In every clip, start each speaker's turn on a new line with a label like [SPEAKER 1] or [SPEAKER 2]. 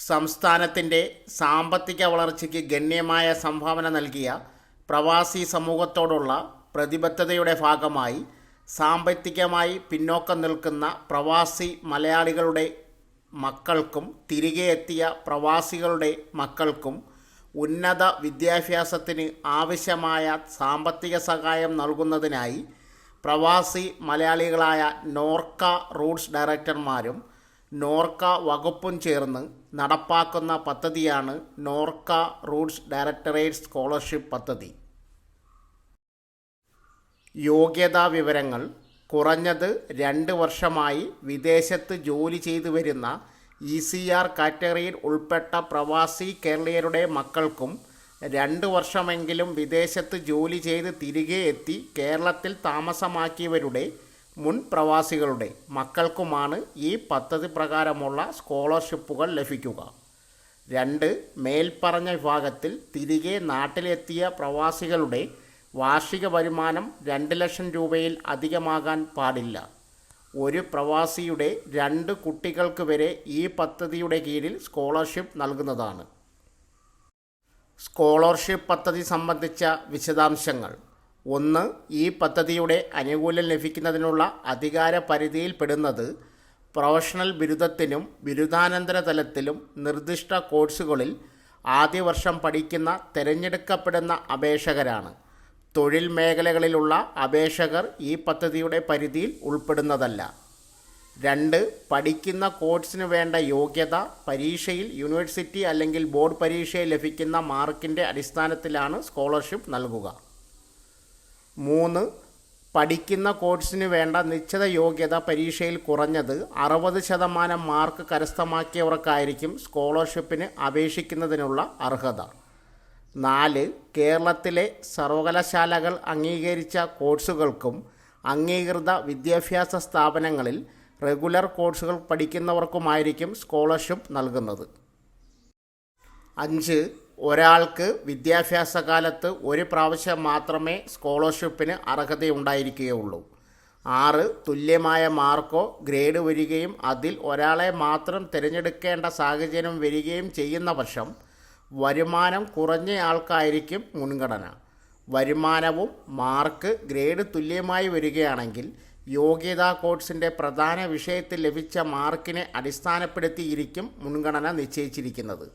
[SPEAKER 1] സംസ്ഥാനത്തിൻ്റെ സാമ്പത്തിക വളർച്ചയ്ക്ക് ഗണ്യമായ സംഭാവന നൽകിയ പ്രവാസി സമൂഹത്തോടുള്ള പ്രതിബദ്ധതയുടെ ഭാഗമായി സാമ്പത്തികമായി പിന്നോക്കം നിൽക്കുന്ന പ്രവാസി മലയാളികളുടെ മക്കൾക്കും തിരികെ എത്തിയ പ്രവാസികളുടെ മക്കൾക്കും ഉന്നത വിദ്യാഭ്യാസത്തിന് ആവശ്യമായ സാമ്പത്തിക സഹായം നൽകുന്നതിനായി പ്രവാസി മലയാളികളായ നോർക്ക റൂട്ട്സ് ഡയറക്ടർമാരും നോർക്ക വകുപ്പും ചേർന്ന് നടപ്പാക്കുന്ന പദ്ധതിയാണ് നോർക്ക റൂട്ട്സ് ഡയറക്ടറേറ്റ് സ്കോളർഷിപ്പ് പദ്ധതി. യോഗ്യതാ വിവരങ്ങൾ: കുറഞ്ഞത് 2 വർഷമായി വിദേശത്ത് ജോലി ചെയ്തു വരുന്ന ECR കാറ്റഗറിയിൽ ഉൾപ്പെട്ട പ്രവാസി കേരളീയരുടെ മക്കൾക്കും 2 വർഷമെങ്കിലും വിദേശത്ത് ജോലി ചെയ്ത് തിരികെ എത്തി കേരളത്തിൽ താമസമാക്കിയവരുടെ മുൻ പ്രവാസികളുടെ മക്കൾക്കുമാണ് ഈ പദ്ധതി പ്രകാരമുള്ള സ്കോളർഷിപ്പുകൾ ലഭിക്കുക. 2. മേൽപ്പറഞ്ഞ വിഭാഗത്തിൽ തിരികെ നാട്ടിലെത്തിയ പ്രവാസികളുടെ വാർഷിക വരുമാനം 2 ലക്ഷം രൂപയിൽ അധികമാകാൻ പാടില്ല. ഒരു പ്രവാസിയുടെ 2 കുട്ടികൾക്ക് വരെ ഈ പദ്ധതിയുടെ കീഴിൽ സ്കോളർഷിപ്പ് നൽകുന്നതാണ്. സ്കോളർഷിപ്പ് പദ്ധതി സംബന്ധിച്ച വിശദാംശങ്ങൾ: 1. ഈ പദ്ധതിയുടെ ആനുകൂല്യം ലഭിക്കുന്നതിനുള്ള അധികാര പരിധിയിൽപ്പെടുന്നത് പ്രൊഫഷണൽ ബിരുദത്തിനും ബിരുദാനന്തര തലത്തിലും നിർദ്ദിഷ്ട കോഴ്സുകളിൽ ആദ്യ വർഷം പഠിക്കുന്ന തിരഞ്ഞെടുക്കപ്പെടുന്ന അപേക്ഷകരാണ്. തൊഴിൽ മേഖലകളിലുള്ള അപേക്ഷകർ ഈ പദ്ധതിയുടെ പരിധിയിൽ ഉൾപ്പെടുന്നതല്ല. 2. പഠിക്കുന്ന കോഴ്സിന് വേണ്ട യോഗ്യത പരീക്ഷയിൽ യൂണിവേഴ്സിറ്റി അല്ലെങ്കിൽ ബോർഡ് പരീക്ഷയിൽ ലഭിക്കുന്ന മാർക്കിൻ്റെ അടിസ്ഥാനത്തിലാണ് സ്കോളർഷിപ്പ് നൽകുക. 3. പഠിക്കുന്ന കോഴ്സിന് വേണ്ട നിശ്ചിത യോഗ്യത പരീക്ഷയിൽ കുറഞ്ഞത് 60% മാർക്ക് കരസ്ഥമാക്കിയവർക്കായിരിക്കും സ്കോളർഷിപ്പിന് അപേക്ഷിക്കുന്നതിനുള്ള അർഹത. 4. കേരളത്തിലെ സർവകലാശാലകൾ അംഗീകരിച്ച കോഴ്സുകൾക്കും അംഗീകൃത വിദ്യാഭ്യാസ സ്ഥാപനങ്ങളിൽ റെഗുലർ കോഴ്സുകൾ പഠിക്കുന്നവർക്കുമായിരിക്കും സ്കോളർഷിപ്പ് നൽകുന്നത്. 5. ഒരാൾക്ക് വിദ്യാഭ്യാസകാലത്ത് 1 പ്രാവശ്യം മാത്രമേ സ്കോളർഷിപ്പിന് അർഹതയുണ്ടായിരിക്കുകയുള്ളൂ. 6. തുല്യമായ മാർക്കോ ഗ്രേഡ് വരികയും അതിൽ ഒരാളെ മാത്രം തിരഞ്ഞെടുക്കേണ്ട സാഹചര്യം വരികയും ചെയ്യുന്ന പക്ഷം വരുമാനം കുറഞ്ഞയാൾക്കായിരിക്കും മുൻഗണന. വരുമാനവും മാർക്ക് ഗ്രേഡ് തുല്യമായി വരികയാണെങ്കിൽ യോഗ്യതാ കോഴ്സിൻ്റെ പ്രധാന വിഷയത്തിൽ ലഭിച്ച മാർക്കിനെ അടിസ്ഥാനപ്പെടുത്തിയിരിക്കും മുൻഗണന നിശ്ചയിച്ചിരിക്കുന്നത്.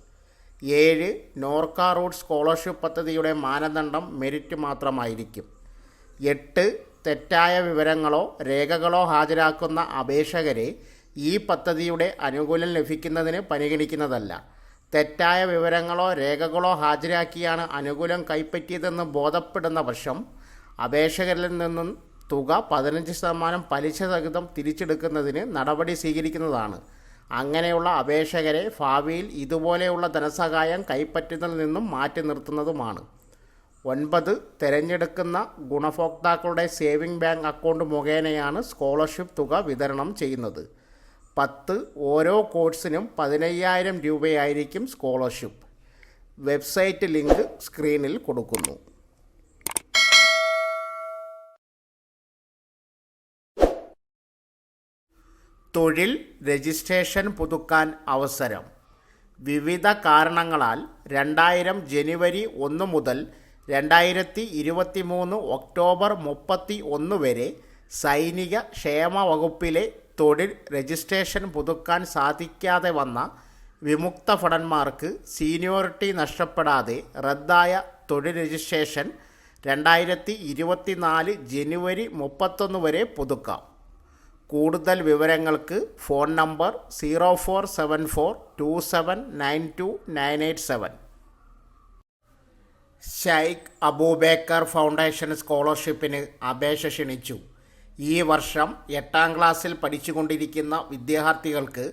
[SPEAKER 1] 7. നോർക്ക റൂട്ട്സ് സ്കോളർഷിപ്പ് പദ്ധതിയുടെ മാനദണ്ഡം മെറിറ്റ് മാത്രമായിരിക്കും. 8. തെറ്റായ വിവരങ്ങളോ രേഖകളോ ഹാജരാക്കുന്ന അപേക്ഷകരെ ഈ പദ്ധതിയുടെ ആനുകൂല്യം ലഭിക്കുന്നതിന് പരിഗണിക്കുന്നതല്ല. തെറ്റായ വിവരങ്ങളോ രേഖകളോ ഹാജരാക്കിയാണ് ആനുകൂല്യം കൈപ്പറ്റിയതെന്ന് ബോധപ്പെടുന്ന പക്ഷം അപേക്ഷകരിൽ നിന്നും തുക 15% പലിശ സഹിതം തിരിച്ചെടുക്കുന്നതിന് നടപടി സ്വീകരിക്കുന്നതാണ്. അങ്ങനെയുള്ള അപേക്ഷകരെ ഭാവിയിൽ ഇതുപോലെയുള്ള ധനസഹായം കൈപ്പറ്റുന്നതിൽ നിന്നും മാറ്റി നിർത്തുന്നതുമാണ്. 9. തിരഞ്ഞെടുക്കുന്ന ഗുണഭോക്താക്കളുടെ സേവിംഗ് ബാങ്ക് അക്കൗണ്ട് മുഖേനയാണ് സ്കോളർഷിപ്പ് തുക വിതരണം ചെയ്യുന്നത്. 10. ഓരോ കോഴ്സിനും 15,000 രൂപയായിരിക്കും സ്കോളർഷിപ്പ്. വെബ്സൈറ്റ് ലിങ്ക് സ്ക്രീനിൽ കൊടുക്കുന്നു. തൊഴിൽ രജിസ്ട്രേഷൻ പുതുക്കാൻ അവസരം. വിവിധ കാരണങ്ങളാൽ 2000 ജനുവരി 1 മുതൽ 2023 ഒക്ടോബർ 31 വരെ സൈനിക ക്ഷേമ വകുപ്പിലെ തൊഴിൽ രജിസ്ട്രേഷൻ പുതുക്കാൻ സാധിക്കാതെ വന്ന വിമുക്ത ഭടന്മാർക്ക് സീനിയോറിറ്റി നഷ്ടപ്പെടാതെ റദ്ദായ തൊഴിൽ രജിസ്ട്രേഷൻ 2024 ജനുവരി 31 വരെ പുതുക്കാം. കൂടുതൽ വിവരങ്ങൾക്ക് phone number 0474279297. Shaikh Abubakar foundation സ്കോളർഷിപ്പിന് അപേക്ഷ ക്ഷണിച്ചു. ഈ വർഷം 8ാം ക്ലാസ്സിൽ പഠിച്ചുകൊണ്ടിരിക്കുന്ന വിദ്യാർത്ഥികൾക്ക്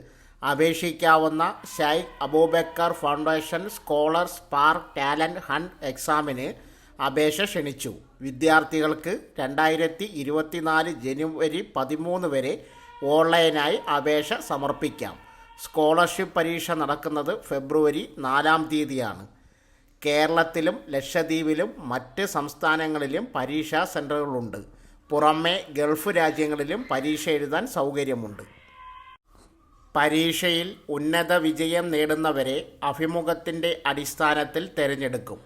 [SPEAKER 1] അപേക്ഷിക്കാവുന്ന Shaikh Abubakar foundation scholar spark talent hunt എക്സാമിന് അപേക്ഷ ക്ഷണിച്ചു. വിദ്യാർത്ഥികൾക്ക് 2024 ജനുവരി 13 വരെ ഓൺലൈനായി അപേക്ഷ സമർപ്പിക്കാം. സ്കോളർഷിപ്പ് പരീക്ഷ നടക്കുന്നത് ഫെബ്രുവരി 4-ാം തീയതിയാണ്. കേരളത്തിലും ലക്ഷദ്വീപിലും മറ്റ് സംസ്ഥാനങ്ങളിലും പരീക്ഷാ സെൻ്ററുകളുണ്ട്. പുറമെ ഗൾഫ് രാജ്യങ്ങളിലും പരീക്ഷ എഴുതാൻ സൗകര്യമുണ്ട്. പരീക്ഷയിൽ ഉന്നത വിജയം നേടുന്നവരെ അഭിമുഖത്തിൻ്റെ അടിസ്ഥാനത്തിൽ തിരഞ്ഞെടുക്കും.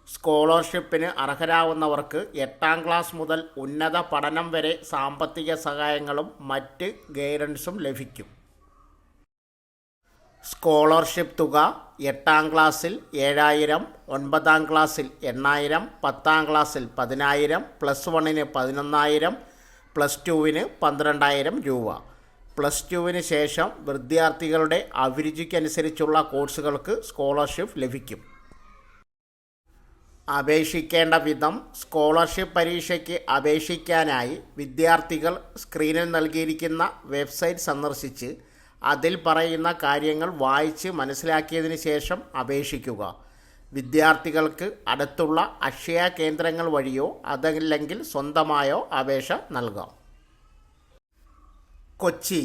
[SPEAKER 1] സ്കോളർഷിപ്പിന് അർഹരാവുന്നവർക്ക് 8ാം ക്ലാസ് മുതൽ ഉന്നത പഠനം വരെ സാമ്പത്തിക സഹായങ്ങളും മറ്റ് ഗൈഡൻസും ലഭിക്കും. സ്കോളർഷിപ്പ് തുക 8ാം ക്ലാസ്സിൽ 7000, 9ാം ക്ലാസ്സിൽ 8000, 10ാം ക്ലാസ്സിൽ 10000, +1-ന് 11,000, +2-ന് 12,000 രൂപ. +2-ന് ശേഷം വിദ്യാർത്ഥികളുടെ അഭിരുചിക്കനുസരിച്ചുള്ള കോഴ്സുകൾക്ക് സ്കോളർഷിപ്പ് ലഭിക്കും. അപേക്ഷിക്കേണ്ട വിധം. സ്കോളർഷിപ്പ് പരീക്ഷയ്ക്ക് അപേക്ഷിക്കാനായി വിദ്യാർത്ഥികൾ സ്ക്രീനിൽ നൽകിയിരിക്കുന്ന വെബ്സൈറ്റ് സന്ദർശിച്ച് അതിൽ പറയുന്ന കാര്യങ്ങൾ വായിച്ച് മനസ്സിലാക്കിയതിന് ശേഷം അപേക്ഷിക്കുക. വിദ്യാർത്ഥികൾക്ക് അടുത്തുള്ള അക്ഷയ കേന്ദ്രങ്ങൾ വഴിയോ അതല്ലെങ്കിൽ സ്വന്തമായോ അപേക്ഷ നൽകാം. കൊച്ചി: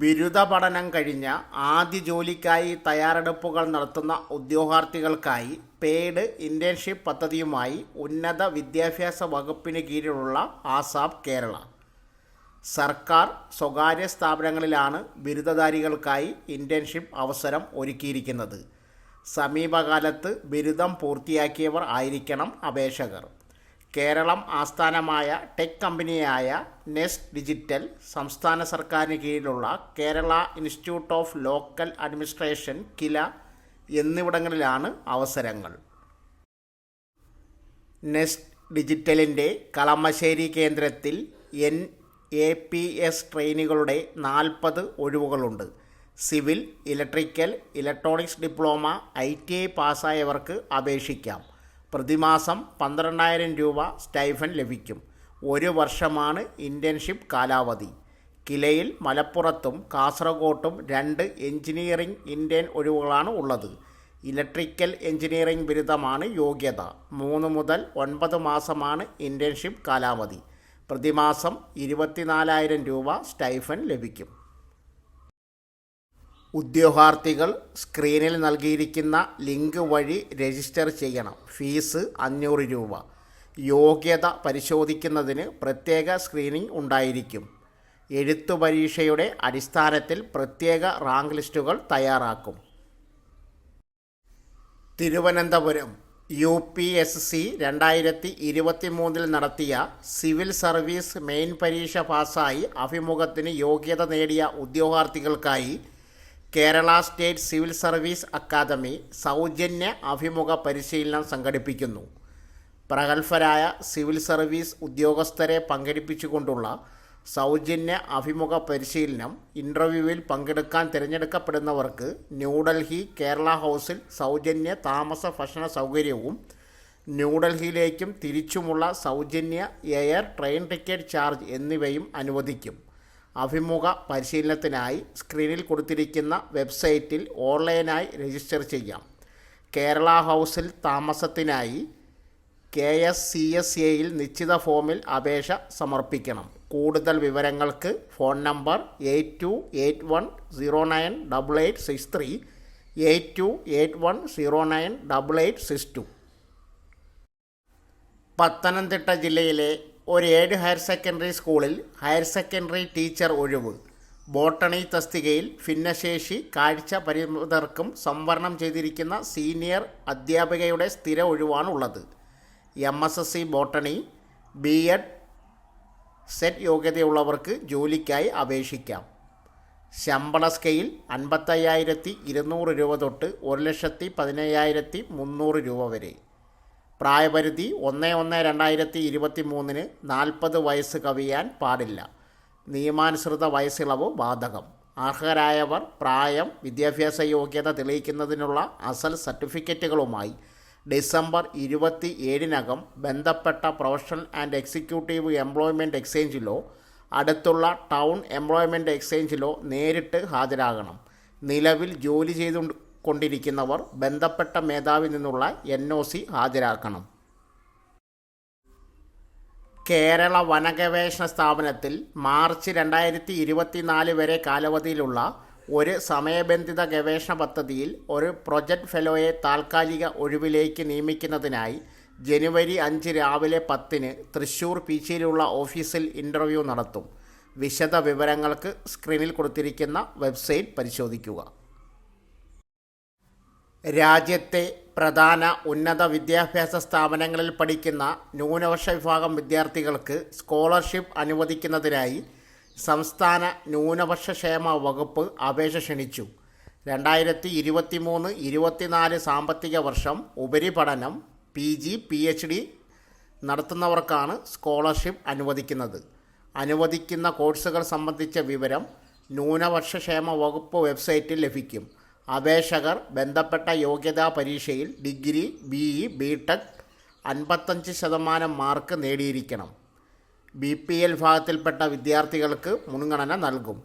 [SPEAKER 1] ബിരുദ പഠനം കഴിഞ്ഞ ആദ്യ ജോലിക്കായി തയ്യാറെടുപ്പുകൾ നടത്തുന്ന ഉദ്യോഗാർത്ഥികൾക്കായി പെയ്ഡ് ഇൻറ്റേൺഷിപ്പ് പദ്ധതിയുമായി ഉന്നത വിദ്യാഭ്യാസ വകുപ്പിന് കീഴിലുള്ള ആസാപ് കേരള. സർക്കാർ സ്വകാര്യ സ്ഥാപനങ്ങളിലാണ് ബിരുദധാരികൾക്കായി ഇൻറ്റേൺഷിപ്പ് അവസരം ഒരുക്കിയിരിക്കുന്നത്. സമീപകാലത്ത് ബിരുദം പൂർത്തിയാക്കിയവർ ആയിരിക്കണം അപേക്ഷകർ. കേരളം ആസ്ഥാനമായ ടെക് കമ്പനിയായ നെസ്റ്റ് ഡിജിറ്റൽ, സംസ്ഥാന സർക്കാരിന് കീഴിലുള്ള Kerala institute of local administration KILA എന്നിവിടങ്ങളിലാണ് അവസരങ്ങൾ. നെസ്റ്റ് ഡിജിറ്റലിൻ്റെ കളമശ്ശേരി കേന്ദ്രത്തിൽ NAPS ട്രെയിനികളുടെ 40 ഒഴിവുകളുണ്ട്. Civil, electrical, electronics diploma, ITI പാസ്സായവർക്ക് അപേക്ഷിക്കാം. പ്രതിമാസം 12,000 രൂപ സ്റ്റൈഫൻ ലഭിക്കും. 1 വർഷമാണ് ഇൻറ്റേൺഷിപ്പ് കാലാവധി. കിലയിൽ മലപ്പുറത്തും കാസർഗോട്ടും 2 എഞ്ചിനീയറിംഗ് ഇൻറ്റേൺ ഒഴിവുകളാണ് ഉള്ളത്. ഇലക്ട്രിക്കൽ എഞ്ചിനീയറിംഗ് ബിരുദമാണ് യോഗ്യത. 3 മുതൽ 9 മാസമാണ് ഇൻറ്റേൺഷിപ്പ് കാലാവധി. പ്രതിമാസം 24,000 രൂപ സ്റ്റൈഫൻ ലഭിക്കും. ഉദ്യോഗാർത്ഥികൾ സ്ക്രീനിൽ നൽകിയിരിക്കുന്ന ലിങ്ക് വഴി രജിസ്റ്റർ ചെയ്യണം. ഫീസ് 500 രൂപ. യോഗ്യത പരിശോധിക്കുന്നതിന് പ്രത്യേക സ്ക്രീനിംഗ് ഉണ്ടായിരിക്കും. എഴുത്തു പരീക്ഷയുടെ അടിസ്ഥാനത്തിൽ പ്രത്യേക റാങ്ക് ലിസ്റ്റുകൾ തയ്യാറാക്കും. തിരുവനന്തപുരം: UPSC 2023 നടത്തിയ സിവിൽ സർവീസ് മെയിൻ പരീക്ഷ പാസ്സായി അഭിമുഖത്തിന് യോഗ്യത നേടിയ ഉദ്യോഗാർത്ഥികൾക്കായി Kerala state civil service academy സൗജന്യ അഭിമുഖ പരിശീലനം സംഘടിപ്പിക്കുന്നു. പ്രഗത്ഭരായ സിവിൽ സർവീസ് ഉദ്യോഗസ്ഥരെ പങ്കെടുപ്പിച്ചുകൊണ്ടുള്ള സൗജന്യ അഭിമുഖ പരിശീലനം. ഇൻ്റർവ്യൂവിൽ പങ്കെടുക്കാൻ തിരഞ്ഞെടുക്കപ്പെടുന്നവർക്ക് ന്യൂഡൽഹി കേരള ഹൗസിൽ സൗജന്യ താമസ ഭക്ഷണ സൗകര്യവും ന്യൂഡൽഹിയിലേക്കും തിരിച്ചുമുള്ള സൗജന്യ എയർ ട്രെയിൻ ടിക്കറ്റ് ചാർജ് എന്നിവയും അനുവദിക്കും. അഭിമുഖ പരിശീലനത്തിനായി സ്ക്രീനിൽ കൊടുത്തിരിക്കുന്ന വെബ്സൈറ്റിൽ ഓൺലൈനായി രജിസ്റ്റർ ചെയ്യാം. കേരള ഹൗസിൽ താമസത്തിനായി KSCSAയിൽ നിശ്ചിത ഫോമിൽ അപേക്ഷ സമർപ്പിക്കണം. കൂടുതൽ വിവരങ്ങൾക്ക് ഫോൺ നമ്പർ 8281098863, 8281098862. പത്തനംതിട്ട ജില്ലയിലെ ഒരു 7 ഹയർ സെക്കൻഡറി സ്കൂളിൽ ഹയർ സെക്കൻഡറി ടീച്ചർ ഒഴിവ്. ബോട്ടണി തസ്തികയിൽ ഭിന്നശേഷി, കാഴ്ച പരിമിതർക്കും സംവരണം ചെയ്തിരിക്കുന്ന സീനിയർ അധ്യാപികയുടെ സ്ഥിര ഒഴിവാണുള്ളത്. MSc ബോട്ടണി, B.Ed സെറ്റ് യോഗ്യതയുള്ളവർക്ക് ജോലിക്കായി അപേക്ഷിക്കാം. ശമ്പള സ്കെയിൽ 55,200 രൂപ തൊട്ട് 1,15,300 രൂപ വരെ. പ്രായപരിധി 1/1/2023 40 വയസ്സ് കവിയാൻ പാടില്ല. നിയമാനുസൃത വയസ്സിളവ് ബാധകം. അർഹരായവർ പ്രായം, വിദ്യാഭ്യാസ യോഗ്യത തെളിയിക്കുന്നതിനുള്ള അസൽ സർട്ടിഫിക്കറ്റുകളുമായി ഡിസംബർ 27 ബന്ധപ്പെട്ട പ്രൊഫഷണൽ ആൻഡ് എക്സിക്യൂട്ടീവ് എംപ്ലോയ്മെൻറ്റ് എക്സ്ചേഞ്ചിലോ അടുത്തുള്ള ടൗൺ എംപ്ലോയ്മെൻറ്റ് എക്സ്ചേഞ്ചിലോ നേരിട്ട് ഹാജരാകണം. നിലവിൽ ജോലി ചെയ്തുകൊണ്ടിരിക്കുന്നവർ ബന്ധപ്പെട്ട മേധാവിൽ നിന്നുള്ള NOC ഹാജരാക്കണം. കേരള വനഗവേഷണ സ്ഥാപനത്തിൽ മാർച്ച് 2024 വരെ കാലാവധിയിലുള്ള ഒരു സമയബന്ധിത ഗവേഷണ പദ്ധതിയിൽ ഒരു പ്രൊജക്റ്റ് ഫെലോയെ താൽക്കാലിക ഒഴിവിലേക്ക് നിയമിക്കുന്നതിനായി ജനുവരി 5 രാവിലെ 10 തൃശ്ശൂർ പീച്ചിയിലുള്ള ഓഫീസിൽ ഇൻ്റർവ്യൂ നടത്തും. വിശദ വിവരങ്ങൾക്ക് സ്ക്രീനിൽ കൊടുത്തിരിക്കുന്ന വെബ്സൈറ്റ് പരിശോധിക്കുക. രാജ്യത്തെ പ്രധാന ഉന്നത വിദ്യാഭ്യാസ സ്ഥാപനങ്ങളിൽ പഠിക്കുന്ന ന്യൂനപക്ഷ വിഭാഗം വിദ്യാർത്ഥികൾക്ക് സ്കോളർഷിപ്പ് അനുവദിക്കുന്നതിനായി സംസ്ഥാന ന്യൂനപക്ഷ ക്ഷേമ വകുപ്പ് അപേക്ഷ ക്ഷണിച്ചു. 2023-24 സാമ്പത്തിക വർഷം ഉപരിപഠനം PG PhD നടത്തുന്നവർക്കാണ് സ്കോളർഷിപ്പ് അനുവദിക്കുന്നത്. അനുവദിക്കുന്ന കോഴ്സുകൾ സംബന്ധിച്ച വിവരം ന്യൂനപക്ഷ ക്ഷേമ വകുപ്പ് വെബ്സൈറ്റിൽ ലഭിക്കും. അപേക്ഷകർ ബന്ധപ്പെട്ട യോഗ്യതാ പരീക്ഷയിൽ ഡിഗ്രി, BE, BTech 55% മാർക്ക് നേടിയിരിക്കണം. BPL വിഭാഗത്തിൽപ്പെട്ട വിദ്യാർത്ഥികൾക്ക് മുൻഗണന നൽകും.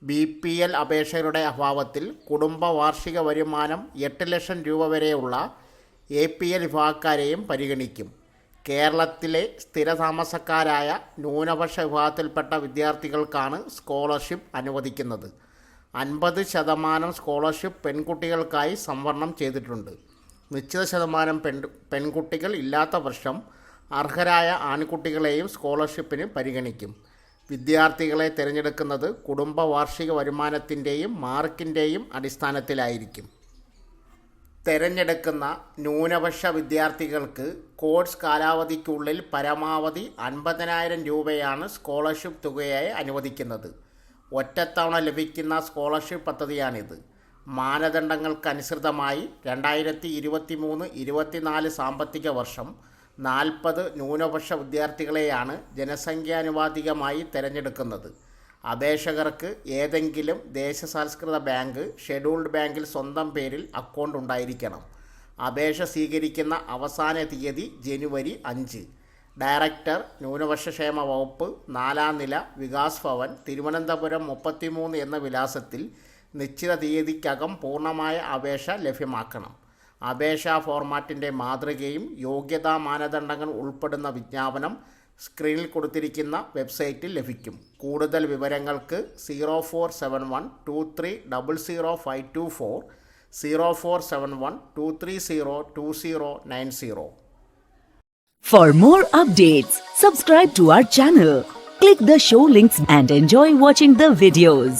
[SPEAKER 1] BPL അപേക്ഷകരുടെ അഭാവത്തിൽ കുടുംബ വാർഷിക വരുമാനം 8 ലക്ഷം രൂപ വരെയുള്ള APL വിഭാഗക്കാരെയും പരിഗണിക്കും. കേരളത്തിലെ സ്ഥിരതാമസക്കാരായ ന്യൂനപക്ഷ വിഭാഗത്തിൽപ്പെട്ട വിദ്യാർത്ഥികൾക്കാണ് സ്കോളർഷിപ്പ് അനുവദിക്കുന്നത്. 50% സ്കോളർഷിപ്പ് പെൺകുട്ടികൾക്കായി സംവരണം ചെയ്തിട്ടുണ്ട്. നിശ്ചിത ശതമാനം പെൺകുട്ടികൾ ഇല്ലാത്ത വർഷം അർഹരായ ആൺകുട്ടികളെയും സ്കോളർഷിപ്പിന് പരിഗണിക്കും. വിദ്യാർത്ഥികളെ തിരഞ്ഞെടുക്കുന്നത് കുടുംബ വാർഷിക വരുമാനത്തിൻ്റെയും മാർക്കിൻ്റെയും അടിസ്ഥാനത്തിലായിരിക്കും. തിരഞ്ഞെടുക്കുന്ന ന്യൂനപക്ഷ വിദ്യാർത്ഥികൾക്ക് കോഴ്സ് കാലാവധിക്കുള്ളിൽ പരമാവധി 50,000 രൂപയാണ് സ്കോളർഷിപ്പ് തുകയായി അനുവദിക്കുന്നത്. ഒറ്റത്തവണ ലഭിക്കുന്ന സ്കോളർഷിപ്പ് പദ്ധതിയാണിത്. മാനദണ്ഡങ്ങൾക്കനുസൃതമായി 2023-24 സാമ്പത്തിക വർഷം 40 ന്യൂനപക്ഷ വിദ്യാർത്ഥികളെയാണ് ജനസംഖ്യാനുപാതികമായി തിരഞ്ഞെടുക്കുന്നത്. അപേക്ഷകർക്ക് ഏതെങ്കിലും ദേശസാൽകൃത ബാങ്ക്, ഷെഡ്യൂൾഡ് ബാങ്കിൽ സ്വന്തം പേരിൽ അക്കൗണ്ട് ഉണ്ടായിരിക്കണം. അപേക്ഷ സ്വീകരിക്കുന്ന അവസാന തീയതി ജനുവരി 5. ഡയറക്ടർ, ന്യൂനപക്ഷ ക്ഷേമ വകുപ്പ്, 4ാം നില, വികാസ് ഭവൻ, തിരുവനന്തപുരം 33 എന്ന വിലാസത്തിൽ നിശ്ചിത തീയതിക്കകം പൂർണ്ണമായ അപേക്ഷ ലഭ്യമാക്കണം. അപേക്ഷാ ഫോർമാറ്റിൻ്റെ മാതൃകയും യോഗ്യതാ മാനദണ്ഡങ്ങൾ ഉൾപ്പെടുന്ന വിജ്ഞാപനം സ്ക്രീനിൽ കൊടുത്തിരിക്കുന്ന വെബ്സൈറ്റിൽ ലഭിക്കും. കൂടുതൽ വിവരങ്ങൾക്ക് 047123000524, 0471230209.
[SPEAKER 2] For more updates, subscribe to our channel, click the show links and enjoy watching the videos.